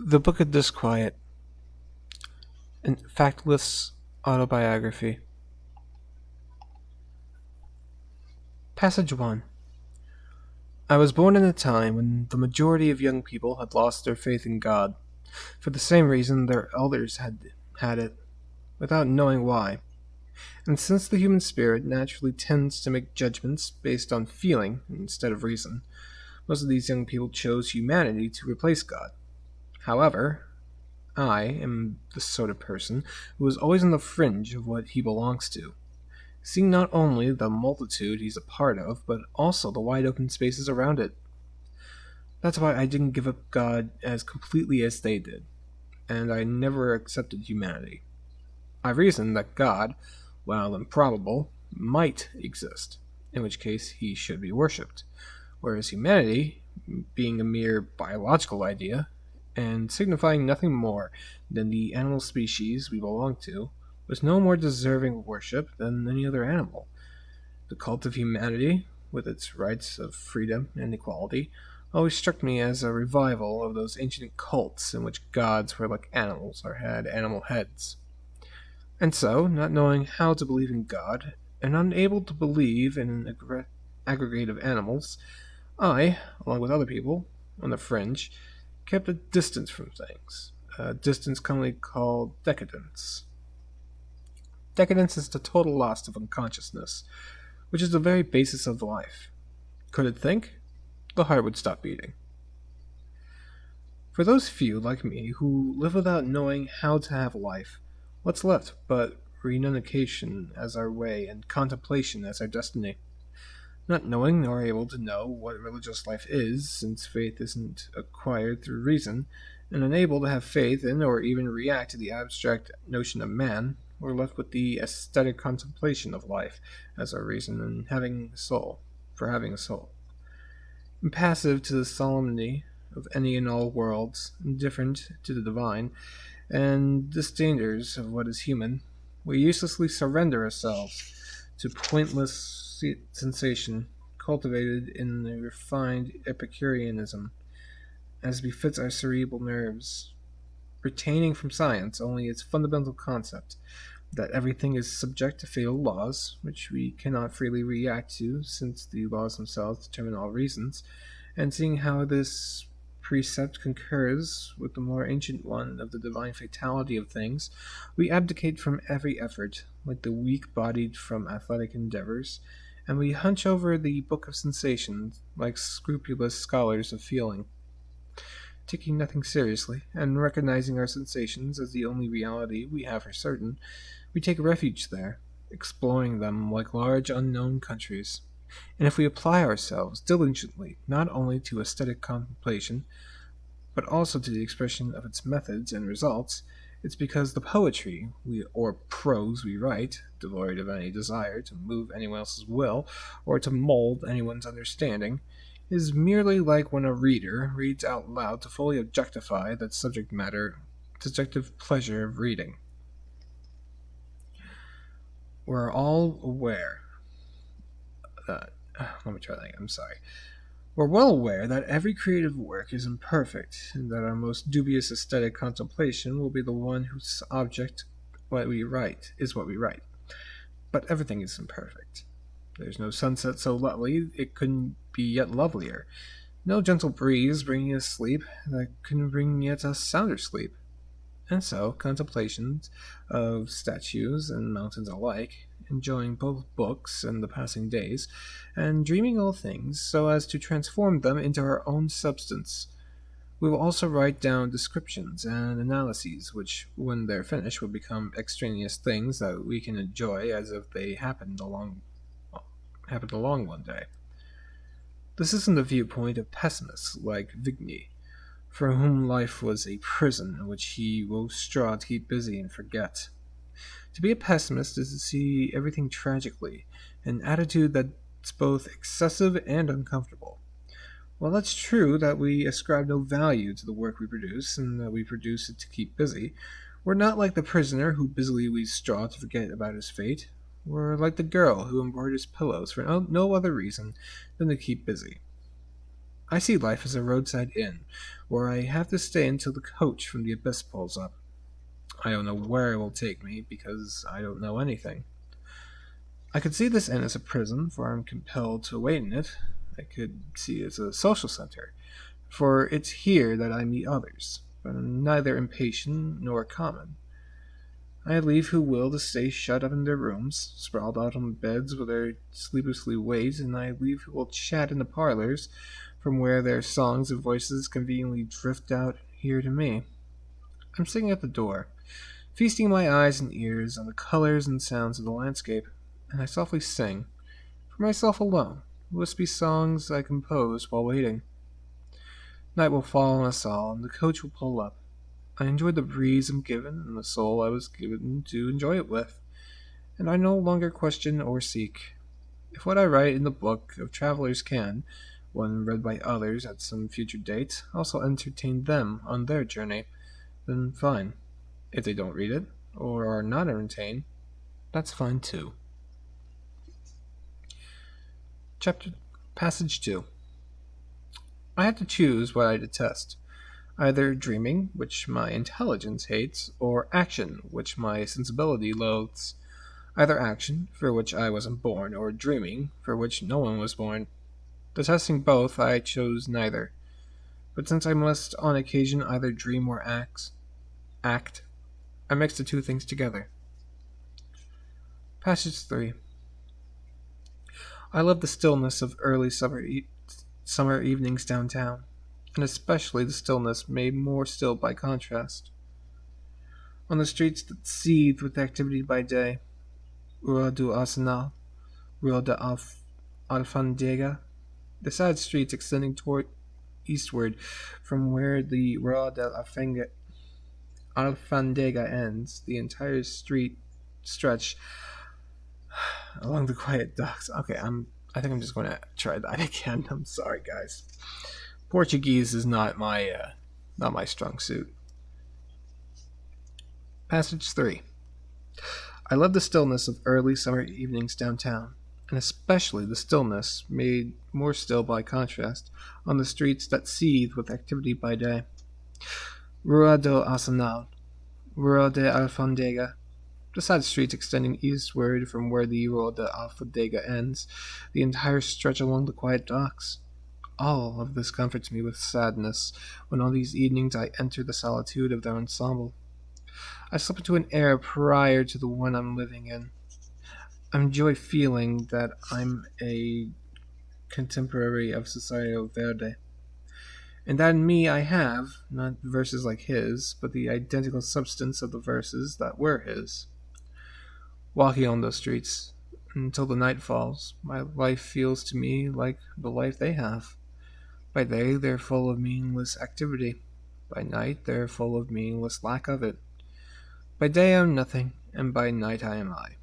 The Book of Disquiet, an factless autobiography. Passage One. I was born in a time when the majority of young people had lost their faith in God, for the same reason their elders had it, without knowing why. And since the human spirit naturally tends to make judgments based on feeling instead of reason, most of these young people chose humanity to replace God. However, I am the sort of person who is always on the fringe of what he belongs to, seeing not only the multitude he's a part of, but also the wide open spaces around it. That's why I didn't give up God as completely as they did, and I never accepted humanity. I reasoned that God, while improbable, might exist, in which case he should be worshipped, whereas humanity, being a mere biological idea, and signifying nothing more than the animal species we belong to, was no more deserving of worship than any other animal. The cult of humanity, with its rights of freedom and equality, always struck me as a revival of those ancient cults in which gods were like animals or had animal heads. And so, not knowing how to believe in God, and unable to believe in an aggregate of animals, I, along with other people, on the fringe, kept a distance from things, a distance commonly called decadence. Decadence is the total loss of unconsciousness, which is the very basis of life. Could it think? The heart would stop beating. For those few, like me, who live without knowing how to have life, what's left but renunciation as our way and contemplation as our destiny? Not knowing nor able to know what religious life is, since faith isn't acquired through reason, and unable to have faith in or even react to the abstract notion of man, we're left with the aesthetic contemplation of life as our reason and having a soul, for having a soul. Impassive to the solemnity of any and all worlds, indifferent to the divine, and disdainers of what is human, we uselessly surrender ourselves to pointless sensation cultivated in the refined Epicureanism, as befits our cerebral nerves, retaining from science only its fundamental concept that everything is subject to fatal laws, which we cannot freely react to, since the laws themselves determine all reasons, and seeing how this precept concurs with the more ancient one of the divine fatality of things, we abdicate from every effort, like the weak-bodied from athletic endeavors, and we hunch over the book of sensations like scrupulous scholars of feeling. Taking nothing seriously, and recognizing our sensations as the only reality we have for certain, we take refuge there, exploring them like large unknown countries. And if we apply ourselves diligently not only to aesthetic contemplation, but also to the expression of its methods and results, it's because the poetry or prose we write, devoid of any desire to move anyone else's will or to mold anyone's understanding, is merely like when a reader reads out loud to fully objectify that subject matter, subjective pleasure of reading. We're all aware that. Let me try that again. I'm sorry. We're well aware that every creative work is imperfect, and that our most dubious aesthetic contemplation will be the one whose object is what we write. But everything is imperfect. There's no sunset so lovely it couldn't be yet lovelier, no gentle breeze bringing us sleep that couldn't bring yet a sounder sleep. And so, contemplations of statues and mountains alike, enjoying both books and the passing days, and dreaming all things so as to transform them into our own substance. We will also write down descriptions and analyses, which, when they're finished, will become extraneous things that we can enjoy as if they happened along one day. This isn't the viewpoint of pessimists like Vigny, for whom life was a prison in which he wove straw to keep busy and forget. To be a pessimist is to see everything tragically, an attitude that's both excessive and uncomfortable. While it's true that we ascribe no value to the work we produce, and that we produce it to keep busy, we're not like the prisoner who busily weaves straw to forget about his fate. We're like the girl who embroiders pillows for no other reason than to keep busy. I see life as a roadside inn, where I have to stay until the coach from the abyss pulls up. I don't know where it will take me, because I don't know anything. I could see this inn as a prison, for I'm compelled to wait in it. I could see it as a social center, for it's here that I meet others, but I'm neither impatient nor common. I leave who will to stay shut up in their rooms, sprawled out on beds where they sleeplessly wait, and I leave who will chat in the parlors, from where their songs and voices conveniently drift out here to me. I'm sitting at the door, feasting my eyes and ears on the colors and sounds of the landscape, and I softly sing, for myself alone, wispy songs I compose while waiting. Night will fall on us all, and the coach will pull up. I enjoy the breeze I'm given and the soul I was given to enjoy it with, and I no longer question or seek. If what I write in the Book of Travelers can, when read by others at some future date, also entertain them on their journey, then fine. If they don't read it, or are not entertained, that's fine too. Chapter Passage 2. I have to choose what I detest. Either dreaming, which my intelligence hates, or action, which my sensibility loathes. Either action, for which I wasn't born, or dreaming, for which no one was born. Detesting both, I chose neither. But since I must on occasion either dream or act, I mix the two things together. Passage 3. I love the stillness of early summer evenings downtown, and especially the stillness made more still by contrast. On the streets that seethe with activity by day, Rua do Arsenal, Rua de Alfandega, the side streets extending toward eastward from where the Rua de Alfandega ends, the entire street stretch along the quiet docks. Okay, I think I'm just going to try that again. I'm sorry, guys. Portuguese is not my strong suit. Passage 3. I love the stillness of early summer evenings downtown, and especially the stillness, made more still by contrast, on the streets that seethe with activity by day. Rua do Arsenal, Rua de Alfandega, the side streets extending eastward from where the Rua de Alfandega ends, the entire stretch along the quiet docks. All of this comforts me with sadness, when on these evenings I enter the solitude of their ensemble. I slip into an era prior to the one I'm living in. I enjoy feeling that I'm a contemporary of Cesario Verde, and that in me I have, not verses like his, but the identical substance of the verses that were his. Walking on those streets, until the night falls, my life feels to me like the life they have. By day, they're full of meaningless activity. By night, they're full of meaningless lack of it. By day I am nothing, and by night I am I.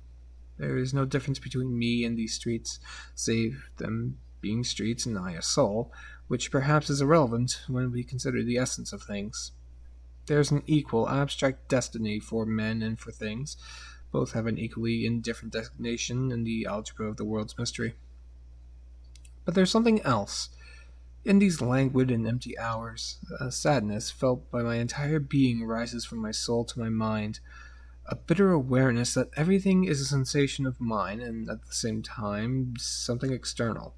There is no difference between me and these streets, save them being streets and I a soul, which perhaps is irrelevant when we consider the essence of things. There is an equal abstract destiny for men and for things. Both have an equally indifferent designation in the algebra of the world's mystery. But there's something else. In these languid and empty hours, a sadness felt by my entire being rises from my soul to my mind, a bitter awareness that everything is a sensation of mine, and at the same time something external,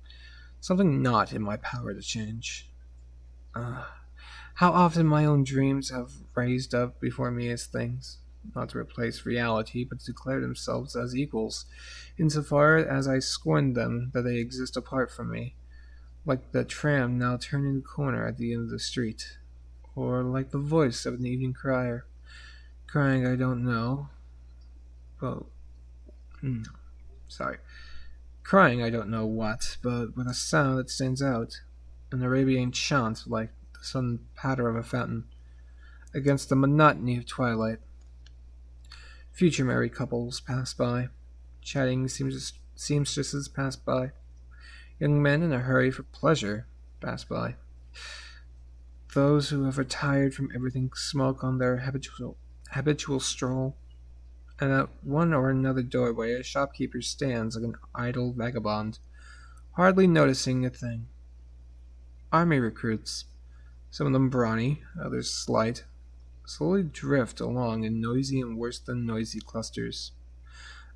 something not in my power to change. How often my own dreams have raised up before me as things, not to replace reality, but to declare themselves as equals, insofar as I scorn them that they exist apart from me, like the tram now turning the corner at the end of the street, or like the voice of an evening crier, crying I don't know, but crying I don't know what, but with a sound that stands out, an Arabian chant like the sudden patter of a fountain, against the monotony of twilight. Future married couples pass by, chatting seamstresses pass by, young men in a hurry for pleasure pass by. Those who have retired from everything smoke on their habitual stroll, and at one or another doorway a shopkeeper stands like an idle vagabond, hardly noticing a thing. Army recruits, some of them brawny, others slight, slowly drift along in noisy and worse than noisy clusters.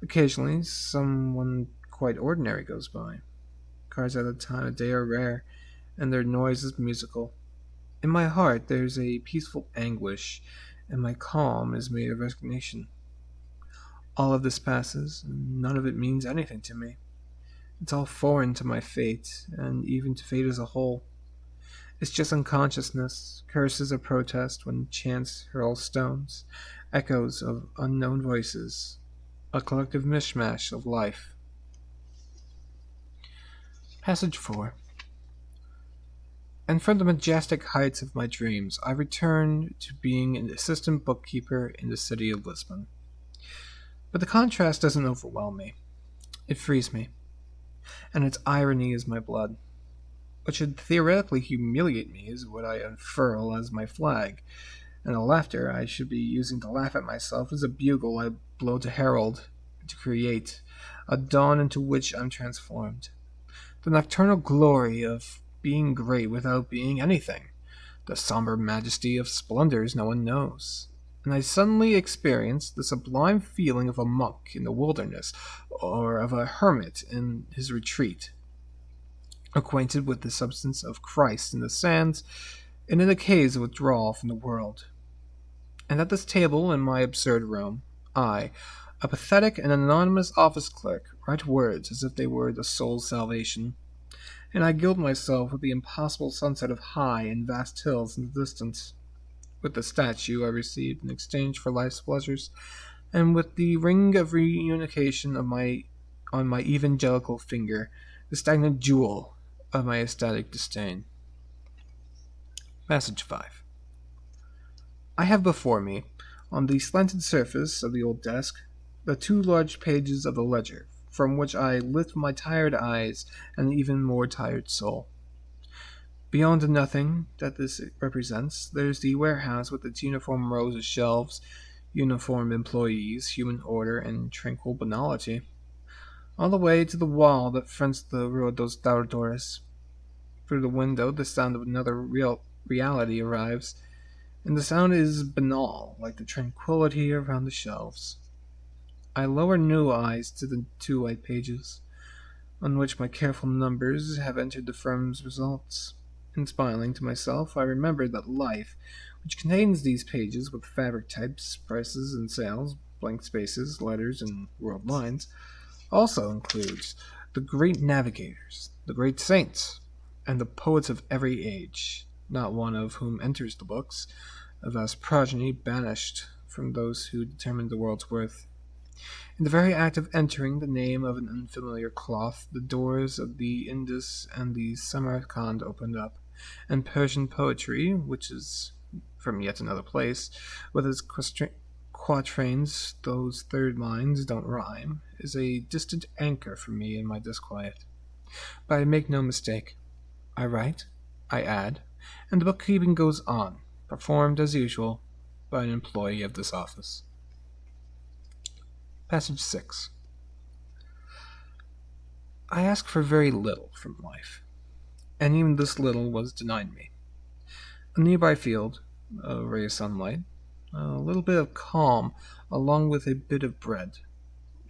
Occasionally, someone quite ordinary goes by. Cars at the time of day are rare, and their noise is musical. In my heart there's a peaceful anguish, and my calm is made of resignation. All of this passes, and none of it means anything to me. It's all foreign to my fate, and even to fate as a whole. It's just unconsciousness, curses of protest when chance hurls stones, echoes of unknown voices, a collective mishmash of life. Passage 4. And from the majestic heights of my dreams, I return to being an assistant bookkeeper in the city of Lisbon. But the contrast doesn't overwhelm me. It frees me, and its irony is my blood. What should theoretically humiliate me is what I unfurl as my flag, and the laughter I should be using to laugh at myself is a bugle I blow to herald, to create, a dawn into which I'm transformed. The nocturnal glory of being great without being anything, the somber majesty of splendors no one knows. And I suddenly experience the sublime feeling of a monk in the wilderness, or of a hermit in his retreat, acquainted with the substance of Christ in the sands, and in the caves of withdrawal from the world. And at this table in my absurd room, I, a pathetic and anonymous office clerk, write words as if they were the soul's salvation, and I gild myself with the impossible sunset of high and vast hills in the distance, with the statue I received in exchange for life's pleasures, and with the ring of reunification on my evangelical finger, the stagnant jewel of my ecstatic disdain. Passage 5. I have before me, on the slanted surface of the old desk, the two large pages of the ledger, from which I lift my tired eyes and even more tired soul. Beyond the nothing that this represents, there's the warehouse with its uniform rows of shelves, uniform employees, human order, and tranquil banality. All the way to the wall that fronts the Rua dos Doutores. Through the window, the sound of another reality arrives, and the sound is banal, like the tranquility around the shelves. I lower new eyes to the two white pages, on which my careful numbers have entered the firm's results. And smiling to myself, I remember that life, which contains these pages with fabric types, prices and sales, blank spaces, letters, and world lines, also includes the great navigators, the great saints, and the poets of every age, not one of whom enters the books, a vast progeny banished from those who determined the world's worth. In the very act of entering the name of an unfamiliar cloth, the doors of the Indus and the Samarkand opened up, and Persian poetry, which is from yet another place, with its quatrains, those third lines don't rhyme, is a distant anchor for me in my disquiet. But I make no mistake. I write, I add, and the bookkeeping goes on, performed as usual by an employee of this office. Passage 6. I ask for very little from life, and even this little was denied me. A nearby field, a ray of sunlight, a little bit of calm, along with a bit of bread,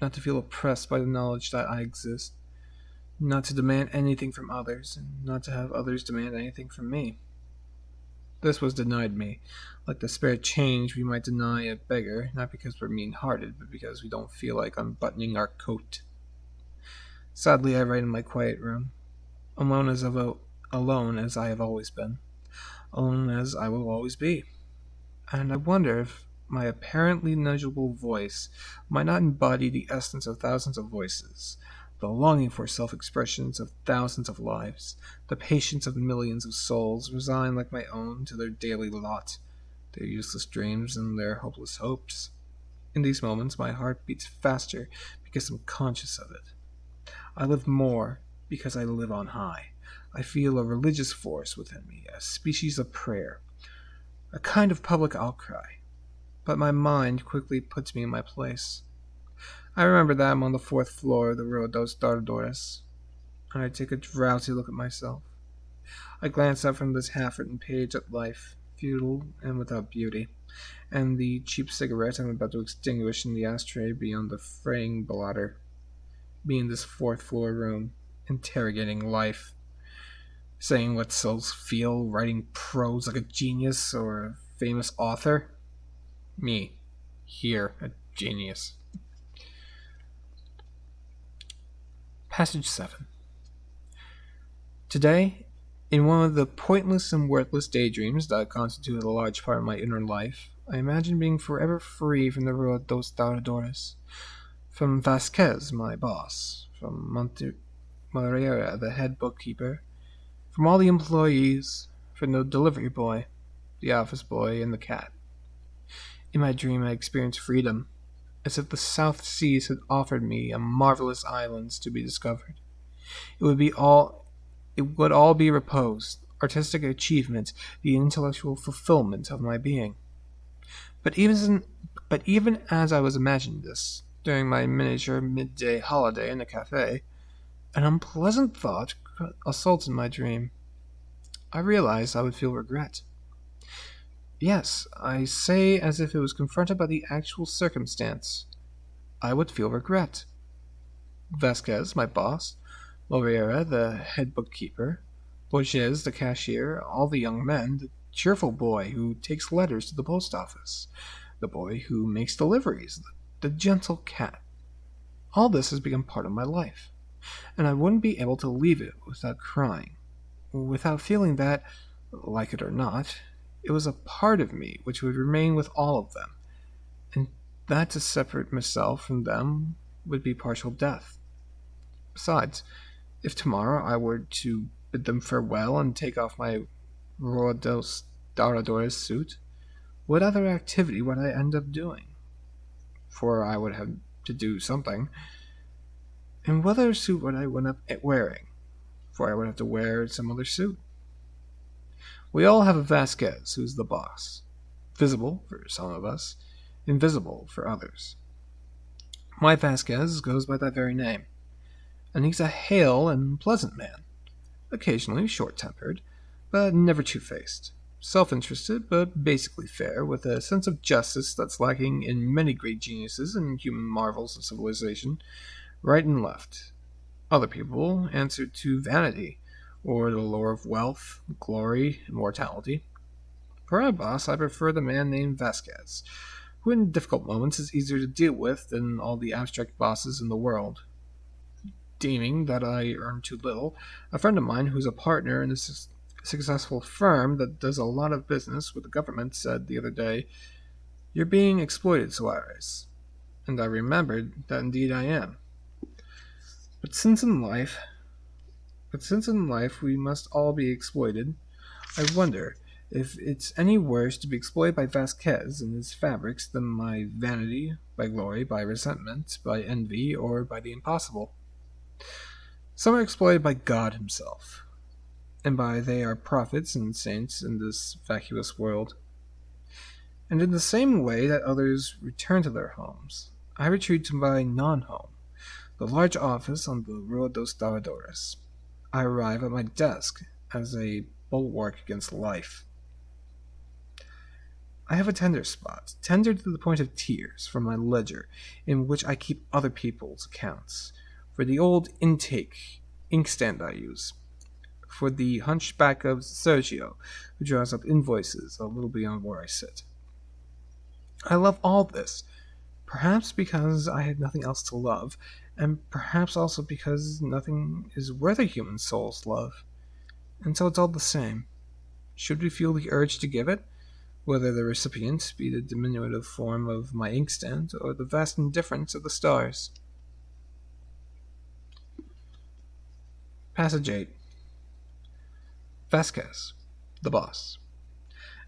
not to feel oppressed by the knowledge that I exist, not to demand anything from others, and not to have others demand anything from me. This was denied me, like the spare change we might deny a beggar, not because we're mean-hearted, but because we don't feel like unbuttoning our coat. Sadly, I write in my quiet room, alone as I have always been, alone as I will always be. And I wonder if my apparently negligible voice might not embody the essence of thousands of voices, the longing for self-expressions of thousands of lives, the patience of millions of souls resigned like my own to their daily lot, their useless dreams and their hopeless hopes. In these moments my heart beats faster because I'm conscious of it. I live more because I live on high. I feel a religious force within me, a species of prayer, a kind of public outcry. But my mind quickly puts me in my place. I remember that I'm on the 4th floor of the Rua dos Doutores, and I take a drowsy look at myself. I glance up from this half-written page at life, futile and without beauty, and the cheap cigarette I'm about to extinguish in the ashtray beyond the fraying blotter. Me in this fourth-floor room, interrogating life, saying what souls feel, writing prose like a genius or a famous author. Me, here, a genius. Passage 7. Today, in one of the pointless and worthless daydreams that constitute a large part of my inner life, I imagine being forever free from the Rua dos Douradores, from Vasquez, my boss, from Moreira, the head bookkeeper, from all the employees, from the delivery boy, the office boy, and the cat. In my dream, I experienced freedom, as if the South Seas had offered me a marvelous islands to be discovered. It would all be repose, artistic achievement, the intellectual fulfillment of my being. But even as I was imagining this, during my miniature midday holiday in the cafe, an unpleasant thought assaulted my dream. I realized I would feel regret. Yes, I say as if it was confronted by the actual circumstance. I would feel regret. Vasquez, my boss, Moreira, the head bookkeeper, Borges, the cashier, all the young men, the cheerful boy who takes letters to the post office, the boy who makes deliveries, the gentle cat. All this has become part of my life, and I wouldn't be able to leave it without crying, without feeling that, like it or not, it was a part of me which would remain with all of them, and that to separate myself from them would be partial death. Besides, if tomorrow I were to bid them farewell and take off my Rua dos Douradores suit, what other activity would I end up doing? For I would have to do something. And what other suit would I end up wearing? For I would have to wear some other suit. We all have a Vasquez who's the boss. Visible for some of us, invisible for others. My Vasquez goes by that very name, and he's a hale and pleasant man, occasionally short-tempered, but never two-faced, self-interested but basically fair, with a sense of justice that's lacking in many great geniuses and human marvels of civilization, right and left. Other people answer to vanity, or the lure of wealth, glory, immortality. For my boss, I prefer the man named Vasquez, who in difficult moments is easier to deal with than all the abstract bosses in the world. Deeming that I earn too little, a friend of mine who's a partner in a successful firm that does a lot of business with the government said the other day, "You're being exploited, Suarez." And I remembered that indeed I am. But since in life we must all be exploited, I wonder if it's any worse to be exploited by Vasquez and his fabrics than by vanity, by glory, by resentment, by envy, or by the impossible. Some are exploited by God himself, and by they are prophets and saints in this vacuous world. And in the same way that others return to their homes, I retreat to my non-home, the large office on the Rua dos Douradores. I arrive at my desk as a bulwark against life. I have a tender spot, tender to the point of tears, for my ledger, in which I keep other people's accounts, for the old inkstand I use, for the hunchback of Sergio, who draws up invoices a little beyond where I sit. I love all this, perhaps because I had nothing else to love, and perhaps also because nothing is worth a human soul's love. And so it's all the same. Should we feel the urge to give it, whether the recipient be the diminutive form of my inkstand or the vast indifference of the stars? Passage 8. Vasquez, the boss.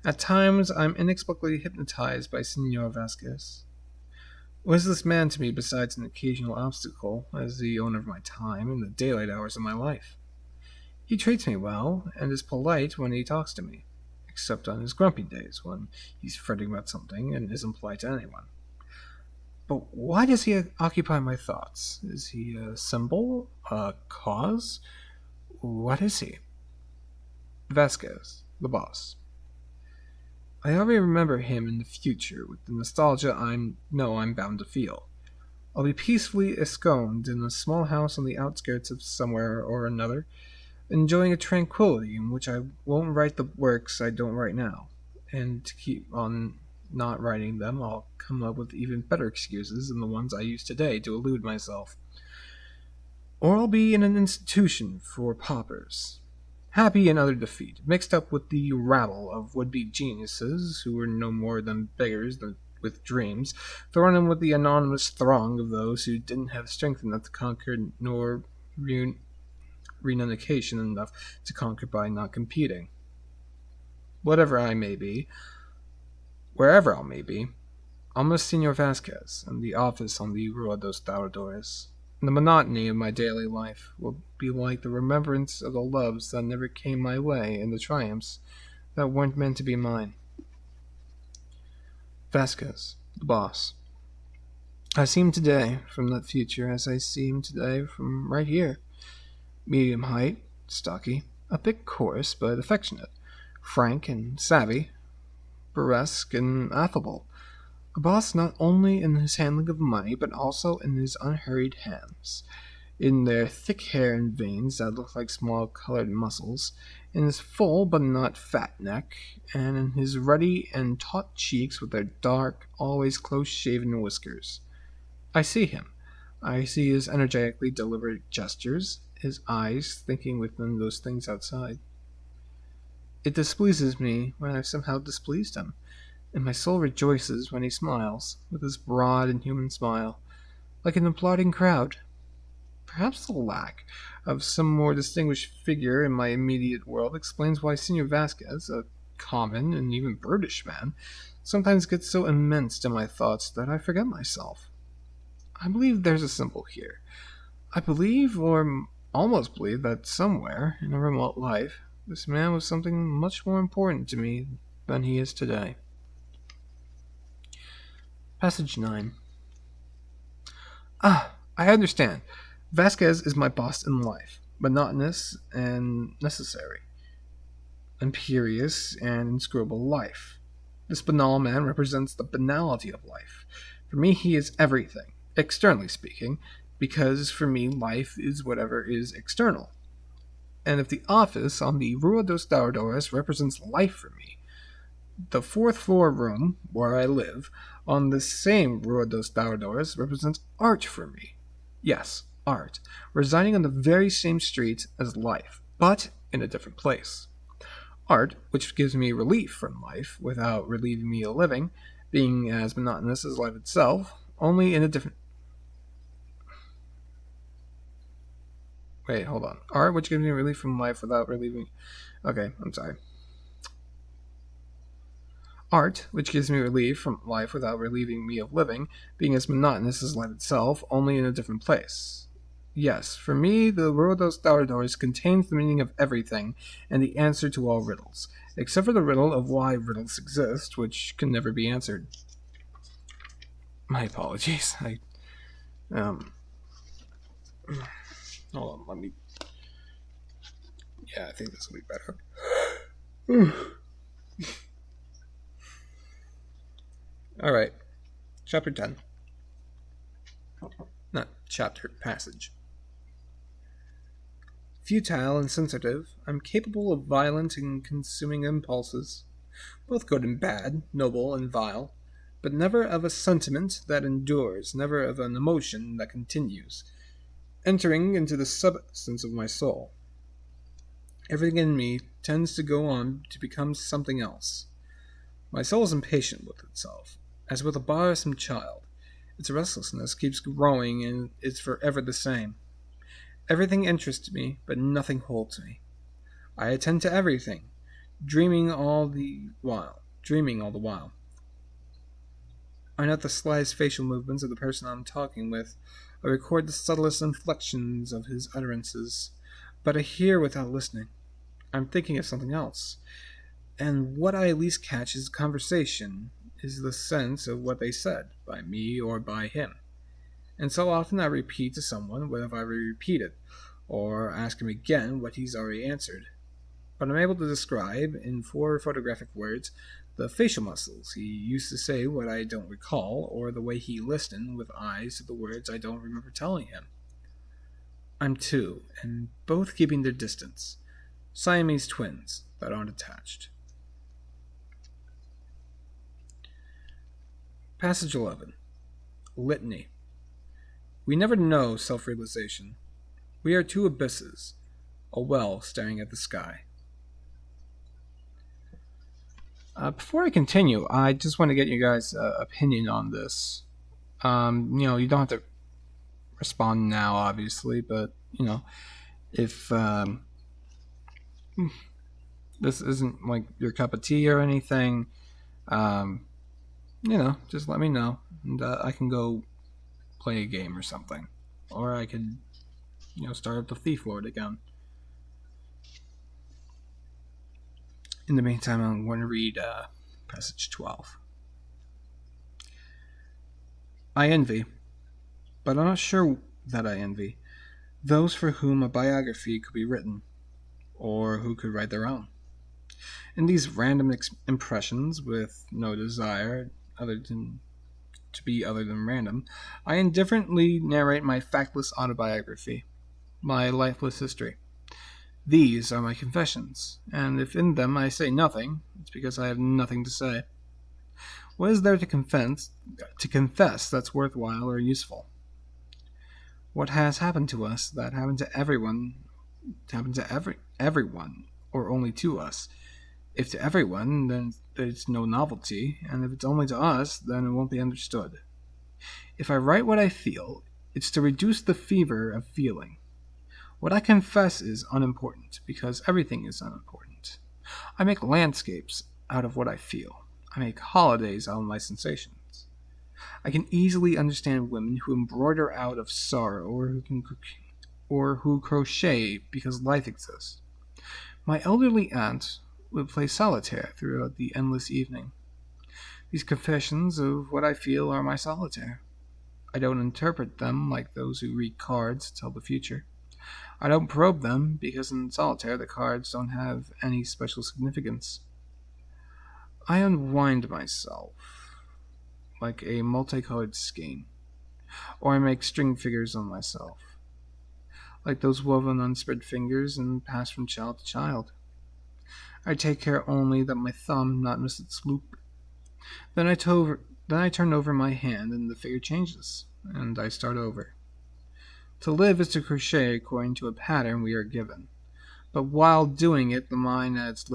At times I'm inexplicably hypnotized by Senor Vasquez. What is this man to me besides an occasional obstacle as the owner of my time in the daylight hours of my life? He treats me well, and is polite when he talks to me, except on his grumpy days when he's fretting about something and isn't polite to anyone. But why does he occupy my thoughts? Is he a symbol? A cause? What is he? Vasquez, the boss. I already remember him in the future with the nostalgia I'm bound to feel. I'll be peacefully ensconced in a small house on the outskirts of somewhere or another, enjoying a tranquility in which I won't write the works I don't write now. And to keep on not writing them, I'll come up with even better excuses than the ones I use today to elude myself. Or I'll be in an institution for paupers, happy in utter defeat, mixed up with the rabble of would-be geniuses who were no more than beggars with dreams, thrown in with the anonymous throng of those who didn't have strength enough to conquer nor renunciation enough to conquer by not competing. Whatever I may be, wherever I may be, I'll miss Senor Vasquez and the office on the Rua dos Douradores. The monotony of my daily life will be like the remembrance of the loves that never came my way and the triumphs that weren't meant to be mine. Vasquez, the boss. I see him today from that future as I see him today from right here. Medium height, stocky, a bit coarse but affectionate, frank and savvy, burlesque and affable. A boss not only in his handling of money, but also in his unhurried hands, in their thick hair and veins that look like small colored muscles, in his full but not fat neck, and in his ruddy and taut cheeks with their dark, always close-shaven whiskers. I see him. I see his energetically deliberate gestures, his eyes thinking within those things outside. It displeases me when I've somehow displeased him, and my soul rejoices when he smiles, with his broad and human smile, like an applauding crowd. Perhaps the lack of some more distinguished figure in my immediate world explains why Senor Vasquez, a common and even brutish man, sometimes gets so immense in my thoughts that I forget myself. I believe there's a symbol here. I believe, or almost believe, that somewhere, in a remote life, this man was something much more important to me than he is today. Passage 9. I understand. Vasquez is my boss in life, monotonous and necessary, imperious and inscrutable life. This banal man represents the banality of life. For me, he is everything, externally speaking, because for me, life is whatever is external. And if the office on the Rua dos Douradores represents life for me, the fourth-floor room, where I live, on the same Rua dos Douradores represents art for me. Yes, art, residing on the very same street as life, but in a different place. Art, which gives me relief from life without relieving me of living, being as monotonous as life itself, only in a different... Wait, hold on. Art, which gives me relief from life without relieving... Okay, I'm sorry. Art, which gives me relief from life without relieving me of living, being as monotonous as life itself, only in a different place. Yes, for me, the Rua dos Douradores contains the meaning of everything and the answer to all riddles, except for the riddle of why riddles exist, which can never be answered. My apologies. Hold on, let me... Yeah, I think this will be better. Alright, chapter 10. Not chapter, passage. Futile and sensitive, I'm capable of violent and consuming impulses, both good and bad, noble and vile, but never of a sentiment that endures, never of an emotion that continues, entering into the substance of my soul. Everything in me tends to go on to become something else. My soul is impatient with itself, as with a bothersome child. Its restlessness keeps growing and is forever the same. Everything interests me, but nothing holds me. I attend to everything, dreaming all the while. I note the slightest facial movements of the person I'm talking with. I record the subtlest inflections of his utterances, but I hear without listening. I'm thinking of something else, and what I at least catch is conversation, is the sense of what they said, by me or by him. And so often I repeat to someone what I've already repeated, or ask him again what he's already answered. but I'm able to describe, in 4 photographic words, the facial muscles he used to say what I don't recall, or the way he listened with eyes to the words I don't remember telling him. I'm 2, and both keeping their distance. Siamese twins that aren't attached. Passage 11. Litany. We never know self-realization. We are 2 abysses, a well staring at the sky. Before I continue, I just want to get you guys' opinion on this. You don't have to respond now, obviously, but, if this isn't like your cup of tea or anything, just let me know, and I can go play a game or something. Or I could, start up the Thief Lord again. In the meantime, I'm going to read passage 12. I envy, but I'm not sure that I envy, those for whom a biography could be written, or who could write their own. In these random impressions, with no desire other than random, I indifferently narrate my factless autobiography, my lifeless history. These are my confessions, and if in them I say nothing, it's because I have nothing to say. What is there to confess that's worthwhile or useful? What has happened to us that happened to everyone, everyone, or only to us? If to everyone, then it's no novelty, and if it's only to us, then it won't be understood. If I write what I feel, it's to reduce the fever of feeling. What I confess is unimportant, because everything is unimportant. I make landscapes out of what I feel. I make holidays out of my sensations. I can easily understand women who embroider out of sorrow, or who crochet because life exists. My elderly aunt would play solitaire throughout the endless evening. These confessions of what I feel are my solitaire. I don't interpret them like those who read cards to tell the future. I don't probe them, because in solitaire the cards don't have any special significance. I unwind myself like a multicolored skein, or I make string figures on myself, like those woven on spread fingers and pass from child to child. I take care only that my thumb not miss its loop. Then I turn over my hand and the figure changes, and I start over. To live is to crochet according to a pattern we are given, but while doing it the mind is at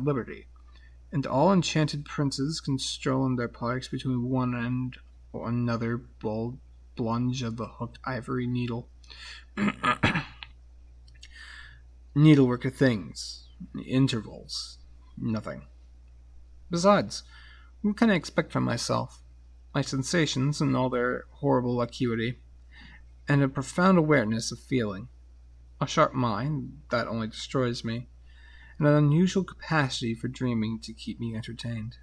liberty, and all enchanted princes can stroll in their parks between one and another bold plunge of the hooked ivory needle. Needlework of things, intervals, nothing. Besides, what can I expect from myself? My sensations in all their horrible acuity, and a profound awareness of feeling, a sharp mind that only destroys me, and an unusual capacity for dreaming to keep me entertained.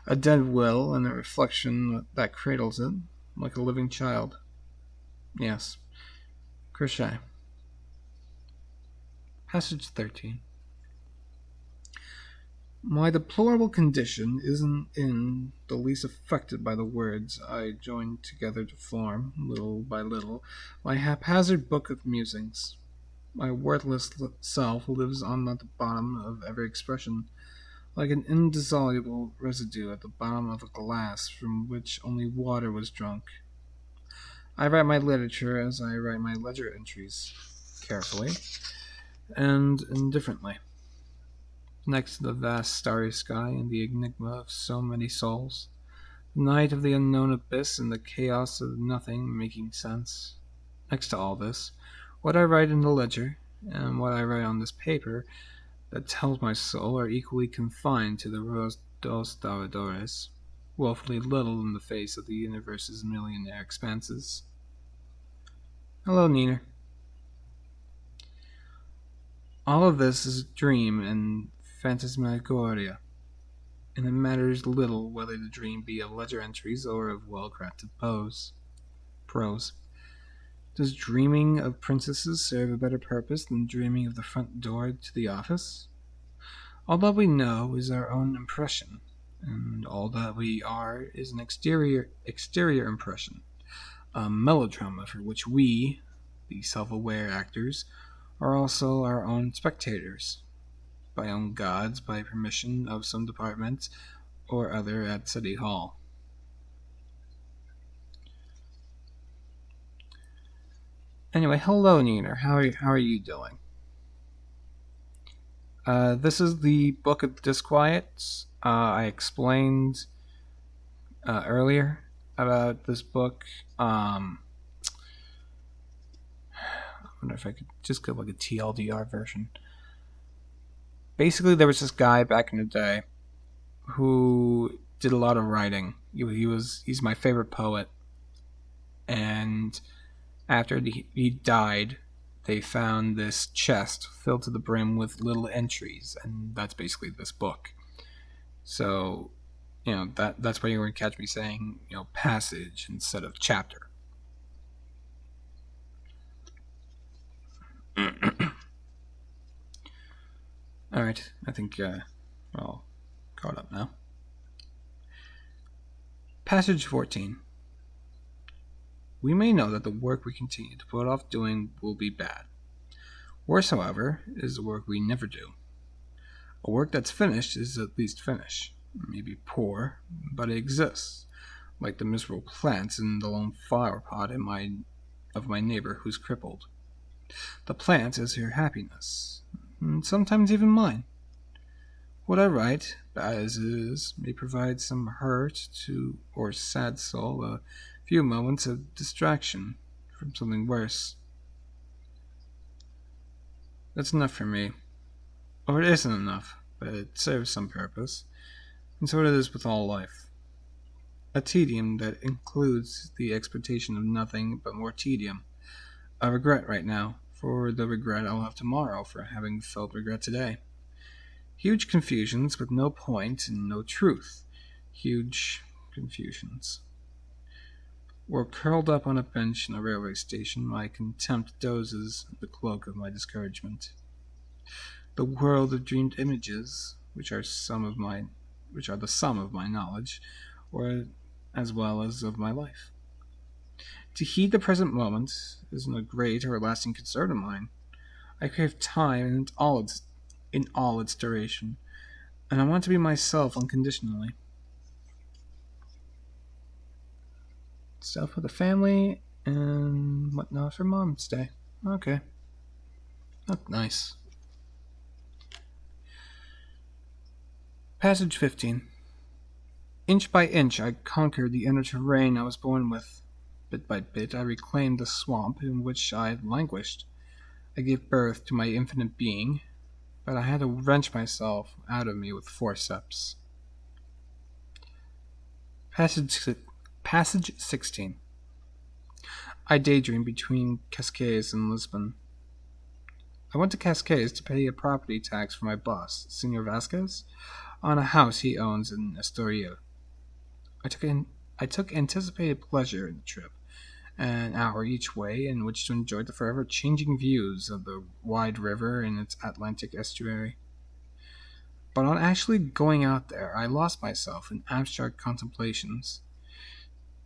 A dead will and a reflection that cradles it, like a living child. Yes, crochet. Passage 13. My deplorable condition isn't in the least affected by the words I joined together to form, little by little, my haphazard book of musings. My worthless self lives on at the bottom of every expression, like an indissoluble residue at the bottom of a glass from which only water was drunk. I write my literature as I write my ledger entries, carefully and indifferently. Next to the vast starry sky and the enigma of so many souls, the night of the unknown abyss and the chaos of nothing making sense. Next to all this, what I write in the ledger and what I write on this paper that tells my soul are equally confined to the Ros dos Dauradores, woefully little in the face of the universe's millionaire expanses. Hello, Nina. All of this is a dream and phantasmagoria, and it matters little whether the dream be of ledger entries or of well-crafted prose. Does dreaming of princesses serve a better purpose than dreaming of the front door to the office? All that we know is our own impression, and all that we are is an exterior impression, a melodrama for which we, the self-aware actors, are also our own spectators, by own gods, by permission of some department or other at City Hall. Anyway, hello Nina, how are you doing? This is the Book of Disquiets. I explained earlier about this book. I wonder if I could just get like a TLDR version. Basically, there was this guy back in the day who did a lot of writing. He's my favorite poet, and after he died, they found this chest filled to the brim with little entries, and that's basically this book. So, that's why you're going to catch me saying, passage instead of chapter. Alright, I think we're all caught up now. Passage 14. We may know that the work we continue to put off doing will be bad. Worse, however, is the work we never do. A work that's finished is at least finished. It may be poor, but it exists, like the miserable plants in the lone flower pot of my neighbor who's crippled. The plant is her happiness, and sometimes even mine. What I write, bad as it is, may provide some hurt to or sad soul a few moments of distraction from something worse. That's enough for me. Or it isn't enough, but it serves some purpose, and so it is with all life. A tedium that includes the expectation of nothing but more tedium. A regret right now, for the regret I'll have tomorrow for having felt regret today. Huge confusions with no point and no truth. Huge confusions. Or curled up on a bench in a railway station, my contempt dozes in the cloak of my discouragement. The world of dreamed images, which are the sum of my knowledge, or as well as of my life. To heed the present moment isn't a great or lasting concern of mine. I crave time in all its duration, and I want to be myself unconditionally. Stuff for the family and whatnot for Mom's Day. Okay. That's nice. Passage 15. Inch by inch I conquered the inner terrain I was born with. Bit by bit I reclaimed the swamp in which I had languished. I gave birth to my infinite being, but I had to wrench myself out of me with forceps. Passage 16. I daydream between Cascais and Lisbon. I went to Cascais to pay a property tax for my boss, Senor Vasquez, on a house he owns in Estoril. I took anticipated pleasure in the trip, an hour each way in which to enjoy the forever changing views of the wide river and its Atlantic estuary. But on actually going out there, I lost myself in abstract contemplations.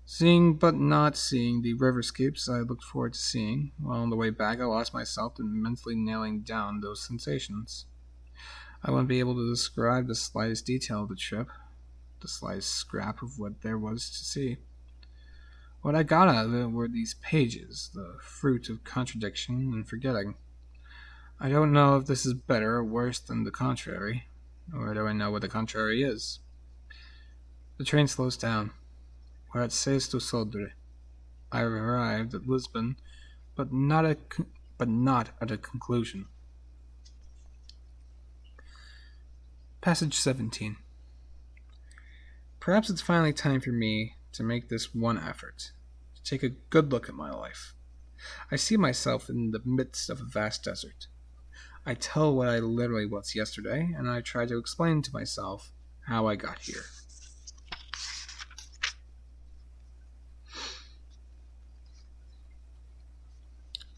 Seeing but not seeing the riverscapes I looked forward to seeing, while on the way back I lost myself in mentally nailing down those sensations. I wouldn't be able to describe the slightest detail of the trip, the slightest scrap of what there was to see. What I got out of it were these pages, the fruit of contradiction and forgetting. I don't know if this is better or worse than the contrary, nor do I know what the contrary is. The train slows down. We're at Sesto Sodre. I have arrived at Lisbon, but not at a conclusion. Passage 17. Perhaps it's finally time for me to make this one effort, to take a good look at my life. I see myself in the midst of a vast desert. I tell what I literally was yesterday, and I try to explain to myself how I got here.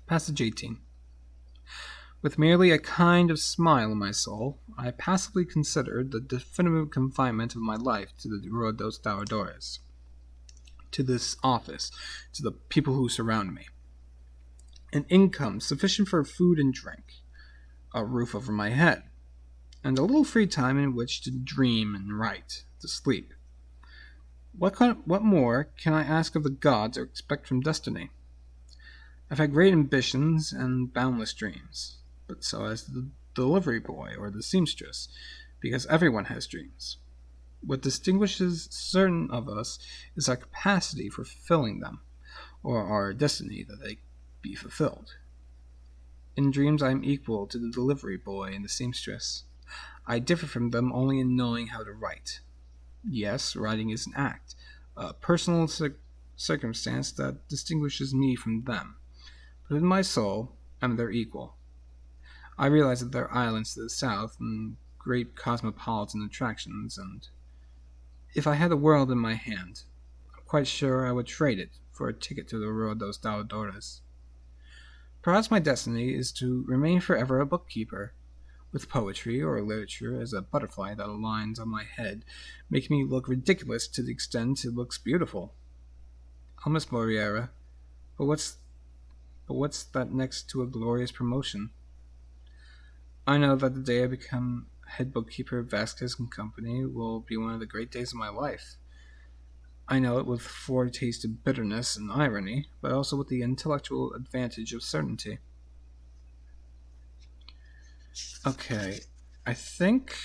Passage 18. With merely a kind of smile in my soul, I passively considered the definitive confinement of my life to the Rua dos Dauradores, to this office, to the people who surround me. An income sufficient for food and drink, a roof over my head, and a little free time in which to dream and write, to sleep. What more can I ask of the gods or expect from destiny? I've had great ambitions and boundless dreams, but so has the delivery boy or the seamstress, because everyone has dreams. What distinguishes certain of us is our capacity for fulfilling them, or our destiny that they be fulfilled. In dreams I am equal to the delivery boy and the seamstress. I differ from them only in knowing how to write. Yes, writing is an act, a personal circumstance that distinguishes me from them, but in my soul I am their equal. I realize that there are islands to the south and great cosmopolitan attractions, and if I had the world in my hand, I'm quite sure I would trade it for a ticket to the Rua dos Dauradores. Perhaps my destiny is to remain forever a bookkeeper, with poetry or literature as a butterfly that aligns on my head, making me look ridiculous to the extent it looks beautiful. I'll miss Moriera, but what's that next to a glorious promotion? I know that the day I become head bookkeeper of Vasquez and Company will be one of the great days of my life. I know it with foretaste of bitterness and irony, but also with the intellectual advantage of certainty. Okay, I think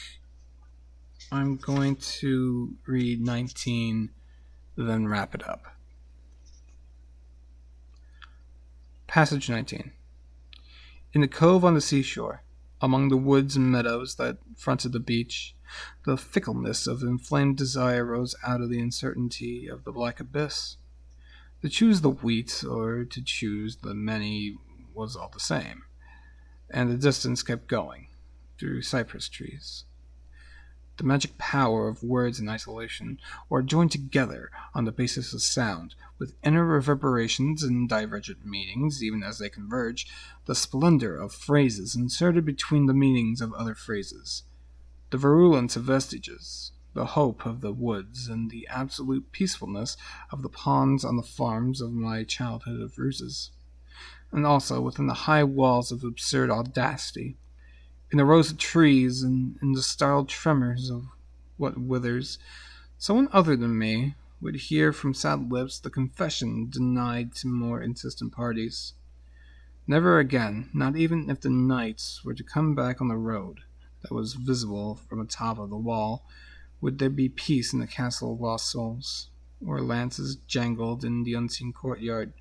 I'm going to read 19, then wrap it up. Passage 19. In the cove on the seashore, among the woods and meadows that fronted the beach, the fickleness of inflamed desire rose out of the uncertainty of the black abyss. To choose the wheat or to choose the many was all the same, and the distance kept going, through cypress trees. The magic power of words in isolation, or joined together on the basis of sound, with inner reverberations and divergent meanings, even as they converge, the splendor of phrases inserted between the meanings of other phrases, the virulence of vestiges, the hope of the woods, and the absolute peacefulness of the ponds on the farms of my childhood of ruses, and also within the high walls of absurd audacity, in the rows of trees and in the startled tremors of what withers, someone other than me would hear from sad lips the confession denied to more insistent parties. Never again, not even if the knights were to come back on the road that was visible from atop of the wall, would there be peace in the castle of lost souls, or lances jangled in the unseen courtyard.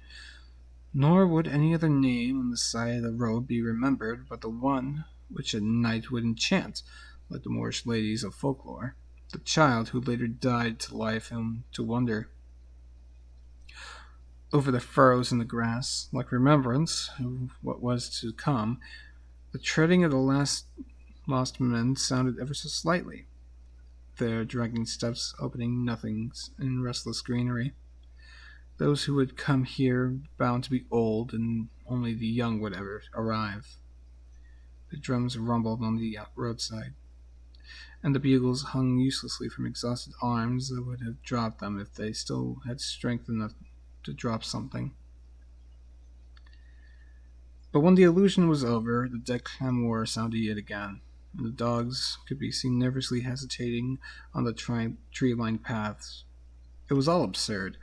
Nor would any other name on the side of the road be remembered but the one which a knight would enchant, like the Moorish ladies of folklore, the child who later died to life and to wonder. Over the furrows in the grass, like remembrance of what was to come, the treading of the lost men sounded ever so slightly, their dragging steps opening nothings in restless greenery. Those who would come here bound to be old, and only the young would ever arrive. The drums rumbled on the roadside, and the bugles hung uselessly from exhausted arms that would have dropped them if they still had strength enough to drop something. But when the illusion was over, the dead clamour sounded yet again, and the dogs could be seen nervously hesitating on the tree-lined paths. It was all absurd,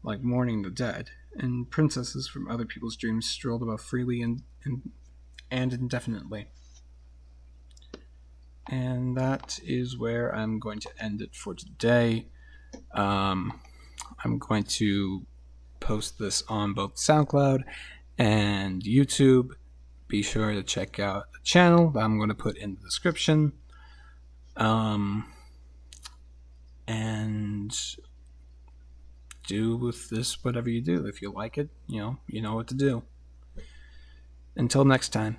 like mourning the dead, and princesses from other people's dreams strolled about freely and indefinitely. And that is where I'm going to end it for today. I'm going to post this on both SoundCloud and YouTube. Be sure to check out the channel that I'm going to put in the description. And do with this whatever you do. If you like it, you know what to do. Until next time.